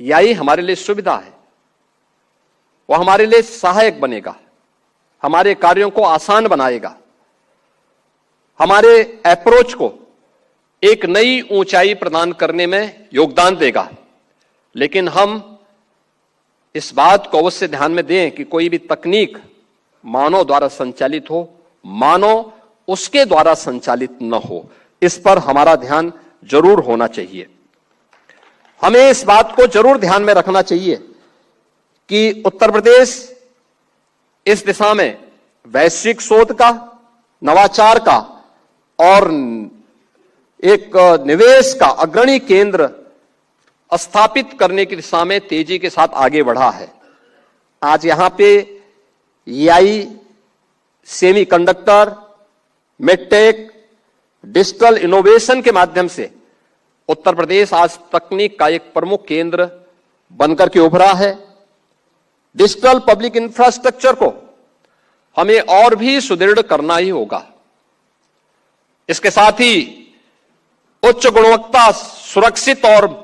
यही हमारे लिए सुविधा है, वो हमारे लिए सहायक बनेगा, हमारे कार्यों को आसान बनाएगा, हमारे अप्रोच को एक नई ऊंचाई प्रदान करने में योगदान देगा। लेकिन हम इस बात को अवश्य ध्यान में दें कि कोई भी तकनीक मानव द्वारा संचालित हो, मानव उसके द्वारा संचालित न हो, इस पर हमारा ध्यान जरूर होना चाहिए। हमें इस बात को जरूर ध्यान में रखना चाहिए कि उत्तर प्रदेश इस दिशा में वैश्विक शोध का, नवाचार का और एक निवेश का अग्रणी केंद्र स्थापित करने की दिशा में तेजी के साथ आगे बढ़ा है। आज यहां पे AI, semiconductor, medtech, digital innovation के माध्यम से उत्तर प्रदेश आज तकनीक का एक प्रमुख केंद्र बनकर के उभरा है। डिजिटल पब्लिक इंफ्रास्ट्रक्चर को हमें और भी सुदृढ़ करना ही होगा। इसके साथ ही उच्च गुणवत्ता, सुरक्षित और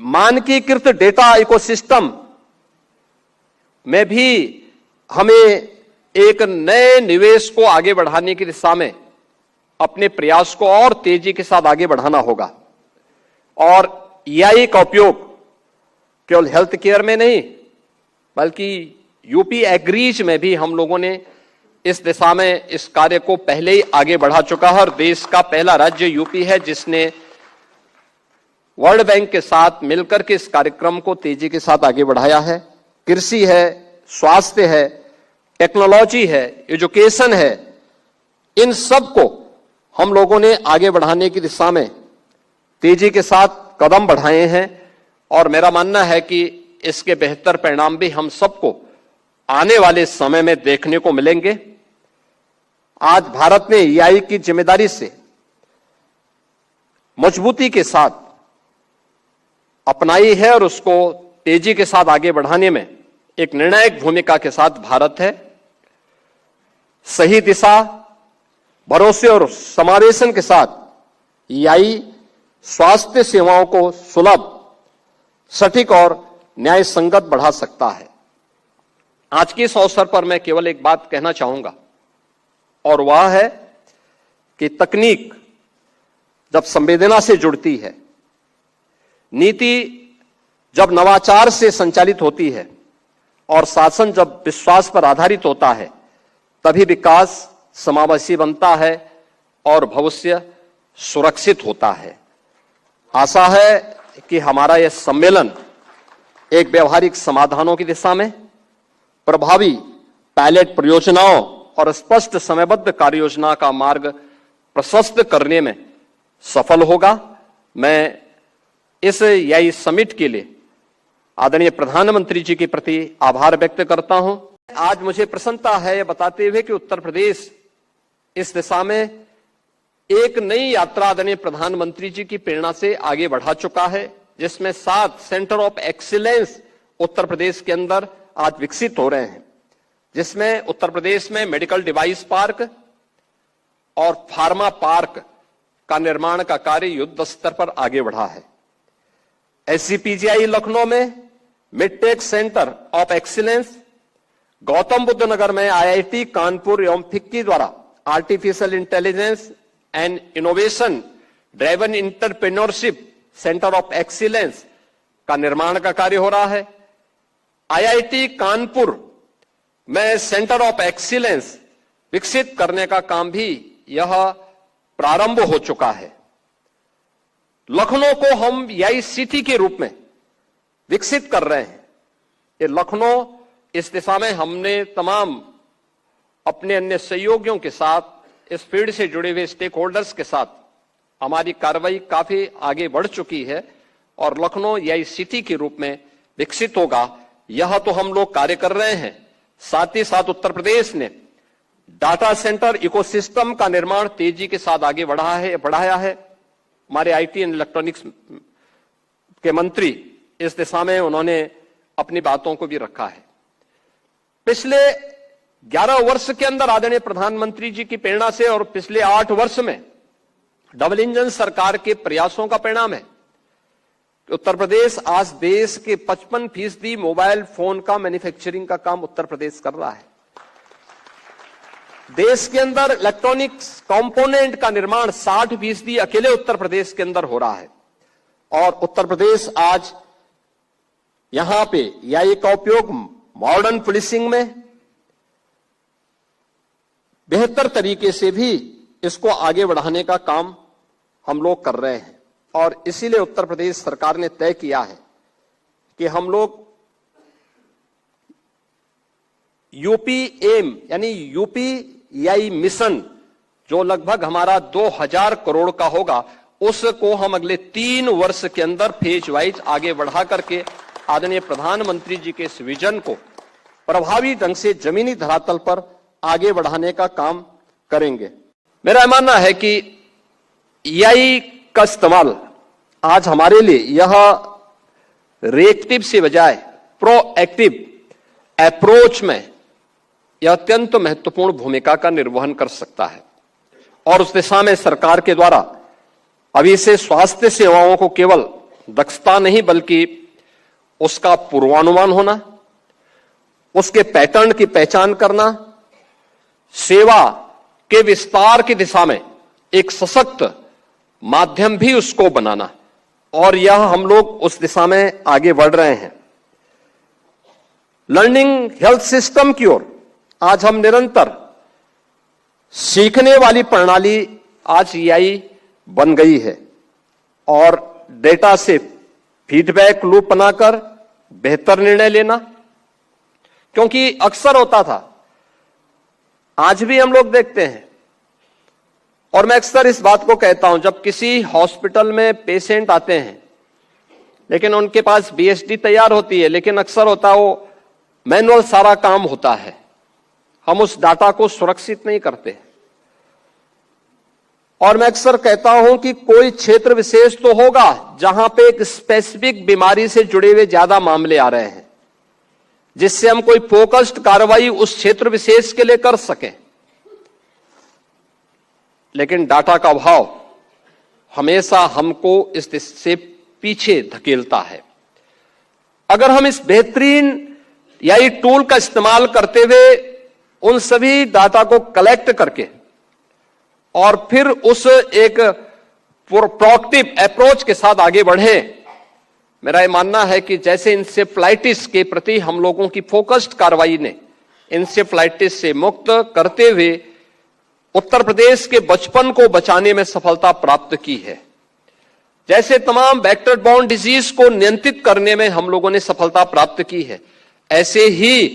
मानकीकृत डेटा इकोसिस्टम में भी हमें एक नए निवेश को आगे बढ़ाने की दिशा में अपने प्रयास को और तेजी के साथ आगे बढ़ाना होगा। और एआई का उपयोग केवल हेल्थ केयर में नहीं, बल्कि यूपी एग्रीज में भी हम लोगों ने इस दिशा में इस कार्य को पहले ही आगे बढ़ा चुका है। और देश का पहला राज्य यूपी है जिसने वर्ल्ड बैंक के साथ मिलकर के इस कार्यक्रम को तेजी के साथ आगे बढ़ाया है। कृषि है, स्वास्थ्य है, टेक्नोलॉजी है, एजुकेशन है, इन सब को हम लोगों ने आगे बढ़ाने की दिशा में तेजी के साथ कदम बढ़ाए हैं। और मेरा मानना है कि इसके बेहतर परिणाम भी हम सबको आने वाले समय में देखने को मिलेंगे। आज भारत ने एआई की जिम्मेदारी से मजबूती के साथ अपनाई है और उसको तेजी के साथ आगे बढ़ाने में एक निर्णायक भूमिका के साथ भारत है। सही दिशा, भरोसे और समावेशन के साथ एआई स्वास्थ्य सेवाओं को सुलभ, सटीक और न्याय संगत बढ़ा सकता है। आज के इस अवसर पर मैं केवल एक बात कहना चाहूंगा, और वह है कि तकनीक जब संवेदना से जुड़ती है, नीति जब नवाचार से संचालित होती है और शासन जब विश्वास पर आधारित होता है, तभी विकास समावेशी बनता है और भविष्य सुरक्षित होता है। आशा है कि हमारा यह सम्मेलन एक व्यवहारिक समाधानों की दिशा में प्रभावी पायलट परियोजनाओं और स्पष्ट समयबद्ध कार्य योजना का मार्ग प्रशस्त करने में सफल होगा। मैं इस एआई समिट के लिए आदरणीय प्रधानमंत्री जी के प्रति आभार व्यक्त करता हूं। आज मुझे प्रसन्नता है यह बताते हुए कि उत्तर प्रदेश इस दिशा में एक नई यात्रा आदरणीय प्रधानमंत्री जी की प्रेरणा से आगे बढ़ा चुका है, जिसमें 7 centre of excellence Uttar Pradesh के अंदर आज विकसित हो रहे हैं, जिसमें उत्तर प्रदेश में मेडिकल डिवाइस पार्क और फार्मा पार्क का निर्माण का कार्य युद्ध स्तर पर आगे बढ़ा है। एसजीपीजीआई लखनऊ में medtech centre of excellence, Gautam Buddh Nagar में आईआईटी कानपुर एवं फिक्की द्वारा artificial intelligence and innovation driven entrepreneurship centre of excellence का निर्माण का कार्य हो रहा है। आईआईटी कानपुर में सेंटर ऑफ एक्सीलेंस विकसित करने का काम भी यह प्रारंभ हो चुका है। लखनऊ को हम एआई सिटी के रूप में विकसित कर रहे हैं। ये लखनऊ, इस दिशा में हमने तमाम अपने अन्य सहयोगियों के साथ, इस फील्ड से जुड़े हुए स्टेक होल्डर्स के साथ हमारी कार्रवाई काफी आगे बढ़ चुकी है और लखनऊ एआई सिटी के रूप में विकसित होगा, यह तो हम लोग कार्य कर रहे हैं। साथ ही साथ उत्तर प्रदेश ने डाटा सेंटर इकोसिस्टम का निर्माण तेजी के साथ आगे बढ़ाया है। हमारे आईटी एंड इलेक्ट्रॉनिक्स के मंत्री इस दिशा में उन्होंने अपनी बातों को भी रखा है। पिछले 11 वर्ष के अंदर आदरणीय प्रधानमंत्री जी की प्रेरणा से और पिछले 8 वर्ष में डबल इंजन सरकार के प्रयासों का परिणाम है कि उत्तर प्रदेश आज देश के 55% मोबाइल फोन का मैन्युफैक्चरिंग का काम उत्तर प्रदेश कर रहा है। देश के अंदर इलेक्ट्रॉनिक्स कंपोनेंट का निर्माण 60% अकेले उत्तर प्रदेश के अंदर हो रहा है। और उत्तर प्रदेश आज यहां पे एआई का उपयोग मॉडर्न पुलिसिंग में बेहतर तरीके से भी इसको आगे बढ़ाने का काम हम लोग कर रहे हैं। और इसीलिए उत्तर प्रदेश सरकार ने तय किया है कि हम लोग यूपी एम यानी यूपी एआई मिशन जो लगभग हमारा 2000 करोड़ का होगा, उसको हम अगले 3 वर्ष के अंदर फेज वाइज आगे बढ़ा करके आदरणीय प्रधानमंत्री जी के इस विजन को प्रभावी ढंग से जमीनी धरातल पर आगे बढ़ाने का काम करेंगे। मेरा मानना है कि एआई का इस्तेमाल आज हमारे लिए यह रिएक्टिव से बजाय प्रोएक्टिव अप्रोच में यह अत्यंत महत्वपूर्ण भूमिका का निर्वहन कर सकता है। और उस दिशा में सरकार के द्वारा अभी से स्वास्थ्य सेवाओं को केवल दक्षता नहीं बल्कि उसका पूर्वानुमान होना, उसके पैटर्न की पहचान करना, सेवा के विस्तार की दिशा में एक सशक्त माध्यम भी उसको बनाना, और यह हम लोग उस दिशा में आगे बढ़ रहे हैं। लर्निंग हेल्थ सिस्टम की ओर आज हम निरंतर सीखने वाली प्रणाली आज एआई बन गई है और डेटा से फीडबैक लूप बनाकर बेहतर निर्णय लेना। क्योंकि अक्सर होता था, आज भी हम लोग देखते हैं, और मैं अक्सर इस बात को कहता हूं, जब किसी हॉस्पिटल में पेशेंट आते हैं लेकिन उनके पास बीएसडी तैयार होती है, लेकिन अक्सर होता है वो मैनुअल सारा काम होता है, हम उस डाटा को सुरक्षित नहीं करते। और मैं अक्सर कहता हूं कि कोई क्षेत्र विशेष तो होगा जहां पे एक स्पेसिफिक बीमारी से जुड़े हुए ज्यादा मामले आ रहे हैं, जिससे हम कोई फोकस्ड कार्रवाई उस क्षेत्र विशेष के लिए कर सकें। लेकिन डाटा का अभाव हमेशा हमको इस से पीछे धकेलता है। अगर हम इस बेहतरीन एआई टूल का इस्तेमाल करते हुए उन सभी डाटा को कलेक्ट करके और फिर उस एक प्रोएक्टिव अप्रोच के साथ आगे बढ़े, मेरा यह मानना है कि जैसे इंसेफ्लाइटिस के प्रति हम लोगों की फोकस्ड कार्रवाई ने इंसेफ्लाइटिस से मुक्त करते हुए उत्तर प्रदेश के बचपन को बचाने में सफलता प्राप्त की है, जैसे तमाम वेक्टर बॉर्न डिजीज को नियंत्रित करने में हम लोगों ने सफलता प्राप्त की है, ऐसे ही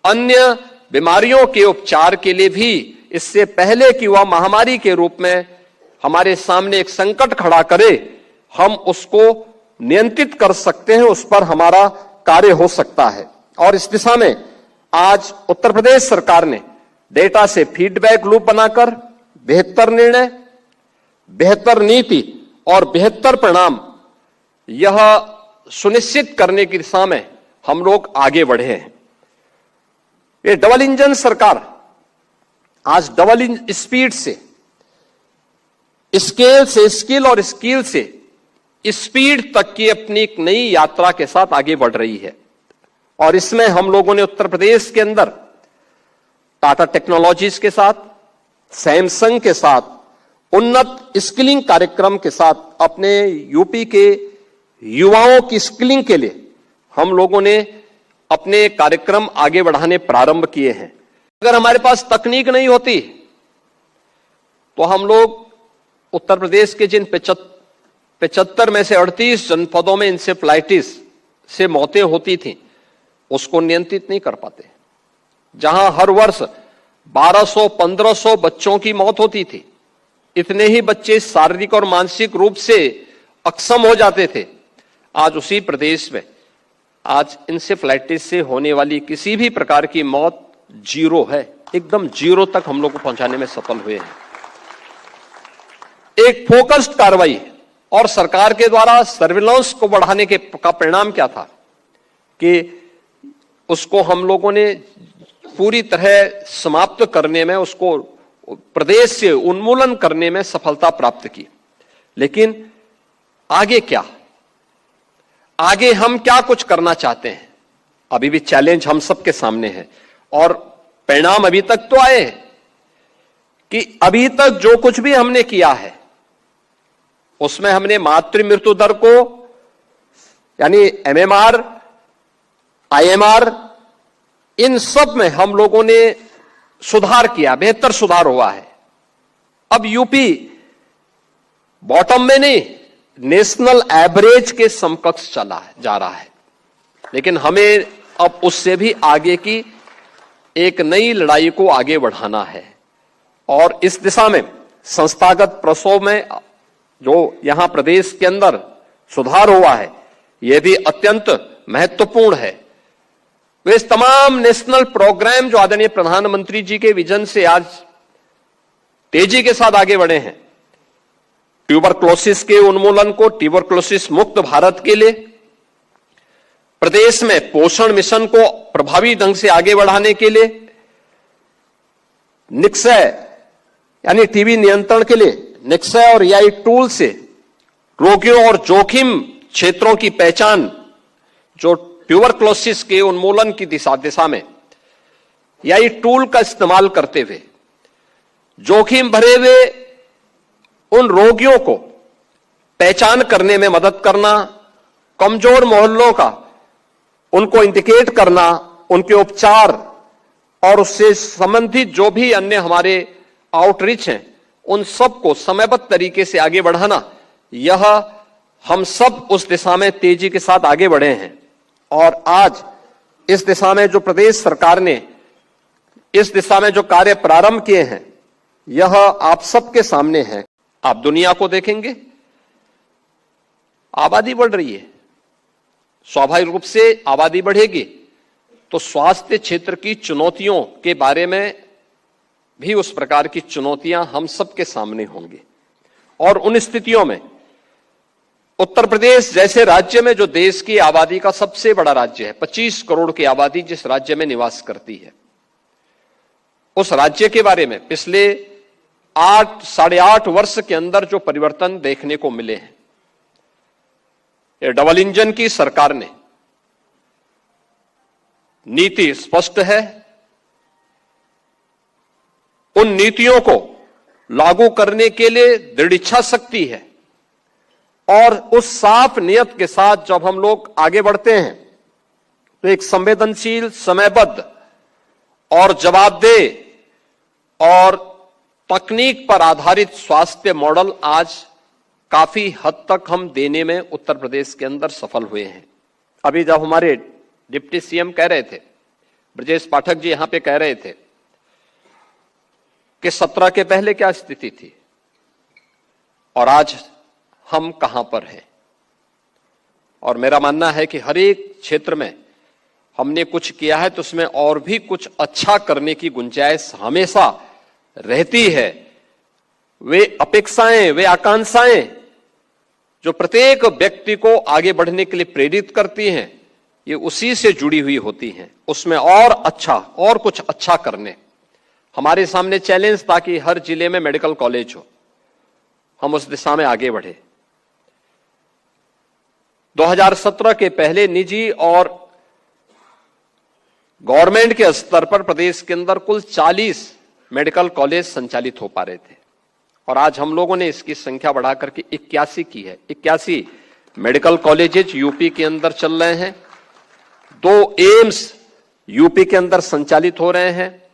अन्य बीमारियों के उपचार के लिए भी इससे पहले कि वह महामारी के रूप में हमारे सामने एक संकट खड़ा करे, हम उसको नियंत्रित कर सकते हैं, उस पर हमारा कार्य हो सकता है। और इस दिशा में आज उत्तर प्रदेश सरकार ने डेटा से फीडबैक लूप बनाकर बेहतर निर्णय, बेहतर नीति और बेहतर परिणाम यह सुनिश्चित करने की दिशा में हम लोग आगे बढ़े हैं। ये डबल इंजन सरकार आज डबल स्पीड से, स्केल से स्किल और स्किल से स्पीड तक की अपनी एक नई यात्रा के साथ आगे बढ़ रही है। और इसमें हम लोगों ने उत्तर प्रदेश के अंदर टाटा टेक्नोलॉजीज के साथ, सैमसंग के साथ उन्नत स्किलिंग कार्यक्रम के साथ अपने यूपी के युवाओं की स्किलिंग के लिए हम लोगों ने अपने कार्यक्रम आगे बढ़ाने प्रारंभ किए हैं। अगर हमारे पास तकनीक नहीं होती तो हम लोग उत्तर प्रदेश के जिन 75 में से 38 जनपदों में इंसेफ्लाइटिस से मौतें होती थीं, उसको नियंत्रित नहीं कर पाते। जहां हर वर्ष 1200-1500 बच्चों की मौत होती थी, इतने ही बच्चे शारीरिक और मानसिक रूप से अक्षम हो जाते थे। आज उसी प्रदेश में आज इंसेफ्लाइटिस से होने वाली किसी भी प्रकार की मौत जीरो है, एकदम जीरो तक हम लोग को पहुंचाने में सफल हुए हैं। एक फोकस्ड कार्रवाई और सरकार के द्वारा सर्विलांस को बढ़ाने का परिणाम क्या था कि उसको हम लोगों ने पूरी तरह समाप्त करने में, उसको प्रदेश से उन्मूलन करने में सफलता प्राप्त की। लेकिन आगे क्या? आगे हम क्या कुछ करना चाहते हैं। अभी भी चैलेंज हम सबके सामने है और परिणाम अभी तक तो आए कि अभी तक जो कुछ भी हमने किया है उसमें हमने मातृ मृत्यु दर को यानी एमएमआर, आईएमआर, इन सब में हम लोगों ने सुधार किया, बेहतर सुधार हुआ है। अब यूपी बॉटम में नहीं, नेशनल एवरेज के समकक्ष जा रहा है, लेकिन हमें अब उससे भी आगे की एक नई लड़ाई को आगे बढ़ाना है। और इस दिशा में संस्थागत प्रसव में जो यहां प्रदेश के अंदर सुधार हुआ है, यह भी अत्यंत महत्वपूर्ण है। वे इस तमाम नेशनल प्रोग्राम जो आदरणीय प्रधानमंत्री जी के विजन से आज तेजी के साथ आगे बढ़े हैं, ट्यूबरक्लोसिस के उन्मूलन को, ट्यूबरक्लोसिस मुक्त भारत के लिए, प्रदेश में पोषण मिशन को प्रभावी ढंग से आगे बढ़ाने के लिए, निक्षय यानी टीबी नियंत्रण के लिए निक्षय और एआई टूल से रोगियों और जोखिम क्षेत्रों की पहचान, जो ट्यूबरक्लोसिस के उन्मूलन की दिशा में एआई टूल का इस्तेमाल करते हुए जोखिम भरे हुए उन रोगियों को पहचान करने में मदद करना, कमजोर मोहल्लों का उनको इंडिकेट करना, उनके उपचार और उससे संबंधित जो भी अन्य हमारे आउटरीच हैं उन सबको समयबद्ध तरीके से आगे बढ़ाना, यह हम सब उस दिशा में तेजी के साथ आगे बढ़े हैं। और आज इस दिशा में जो प्रदेश सरकार ने इस दिशा में जो कार्य प्रारंभ किए हैं, यह आप सबके सामने है। आप दुनिया को देखेंगे, आबादी बढ़ रही है, स्वाभाविक रूप से आबादी बढ़ेगी तो स्वास्थ्य क्षेत्र की चुनौतियों के बारे में भी उस प्रकार की चुनौतियां हम सबके सामने होंगी। और उन स्थितियों में उत्तर प्रदेश जैसे राज्य में, जो देश की आबादी का सबसे बड़ा राज्य है, 25 करोड़ की आबादी जिस राज्य में निवास करती है, उस राज्य के बारे में पिछले 8-8.5 वर्ष के अंदर जो परिवर्तन देखने को मिले हैं, ये डबल इंजन की सरकार ने नीति स्पष्ट है, उन नीतियों को लागू करने के लिए दृढ़ इच्छा शक्ति है और उस साफ नियत के साथ जब हम लोग आगे बढ़ते हैं तो एक संवेदनशील, समयबद्ध और जवाबदेह और तकनीक पर आधारित स्वास्थ्य मॉडल आज काफी हद तक हम देने में उत्तर प्रदेश के अंदर सफल हुए हैं। अभी जब हमारे डिप्टी सीएम कह रहे थे, ब्रजेश पाठक जी यहां पे कह रहे थे कि 17 के पहले क्या स्थिति थी और आज हम कहां पर हैं। और मेरा मानना है कि हर एक क्षेत्र में हमने कुछ किया है तो उसमें और भी कुछ अच्छा करने की गुंजाइश हमेशा रहती है। वे अपेक्षाएं, वे आकांक्षाएं जो प्रत्येक व्यक्ति को आगे बढ़ने के लिए प्रेरित करती हैं, ये उसी से जुड़ी हुई होती हैं। उसमें और अच्छा, और कुछ अच्छा करने, हमारे सामने चैलेंज था कि हर जिले में मेडिकल कॉलेज हो, हम उस दिशा में आगे बढ़े। 2017 के पहले निजी और गवर्नमेंट के स्तर पर प्रदेश के अंदर कुल 40 मेडिकल कॉलेज संचालित हो पा रहे थे और आज हम लोगों ने इसकी संख्या बढ़ाकर के 81 की है। 81 मेडिकल कॉलेजेस यूपी के अंदर चल रहे हैं, 2 एम्स यूपी के अंदर संचालित हो रहे हैं,